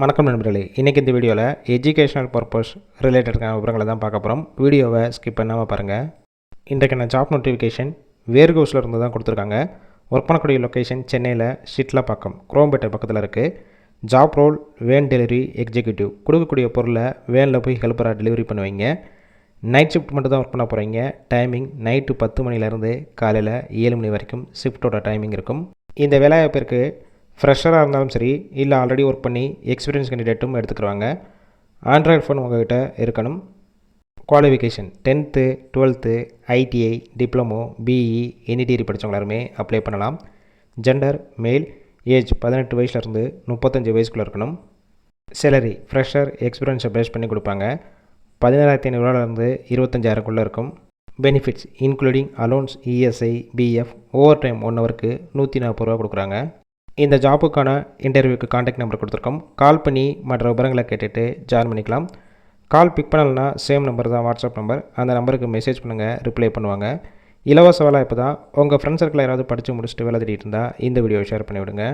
வணக்கம் நண்பர்களே, இன்றைக்கி இந்த வீடியோவில் எஜுகேஷனல் பர்பஸ் ரிலேட்டடான விவரங்களை தான் பார்க்க போகிறோம். வீடியோவை ஸ்கிப் பண்ணாமல் பாருங்கள். இன்றைக்கான ஜாப் நோட்டிஃபிகேஷன் வேர்ஹவுஸில் இருந்து தான் கொடுத்துருக்காங்க. ஒர்க் பண்ணக்கூடிய லொக்கேஷன் சென்னையில் ஷிட்லப்பாக்கம் குரோம்பேட்டை பக்கத்தில் இருக்குது. Job role van delivery executive. கொடுக்கக்கூடிய பொருளை வேனில் போய் ஹெல்ப்பராக டெலிவரி பண்ணுவீங்க. நைட் ஷிஃப்ட் மட்டும் தான் ஒர்க் பண்ண போகிறீங்க. டைமிங் நைட்டு 10 மணிலேருந்து காலையில் 7 மணி வரைக்கும் ஷிஃப்ட்டோட டைமிங் இருக்கும். இந்த வேலைவாய்ப்பிற்கு ஃப்ரெஷராக இருந்தாலும் சரி, இல்லை ஆல்ரெடி ஒர்க் பண்ணி எக்ஸ்பீரியன்ஸ் கேண்டிடேட்டும் எடுத்துக்கிறாங்க. ஆண்ட்ராய்டு ஃபோன் உங்கள்கிட்ட இருக்கணும். Qualification 10th 12th ITI diploma BE any degree படித்தவங்க எல்லாருமே அப்ளை பண்ணலாம். ஜெண்டர் மேல், ஏஜ் 18 வயசுலேருந்து 35 வயசுக்குள்ளே இருக்கணும். சேலரி ஃப்ரெஷர் எக்ஸ்பீரியன்ஸை பேஸ் பண்ணி கொடுப்பாங்க. 17,500 25,000 இருக்கும். Benefits including allowance, ESI, PF, over time 1 ஹவருக்கு 140 ரூபா கொடுக்குறாங்க. இந்த ஜாப்புக்கான இன்டர்வியூக்கு காண்டாக்ட் நம்பர் கொடுத்துருக்கோம். கால் பண்ணி மற்ற விவரங்களை கேட்டுட்டு ஜாயின் பண்ணிக்கலாம். கால் பிக் பண்ணலைன்னா சேம் நம்பர் தான் வாட்ஸ்அப் நம்பர். அந்த நம்பருக்கு மெசேஜ் பண்ணுங்கள், ரிப்ளை பண்ணுவாங்க. இலவச வேலை இப்போ தான். உங்கள் ஃப்ரெண்ட்ஸ் சர்க்கிளில் யாராவது படித்து முடிச்சுட்டு வேலை தேடிட்டு இருந்தால் இந்த வீடியோவை ஷேர் பண்ணிவிடுங்க.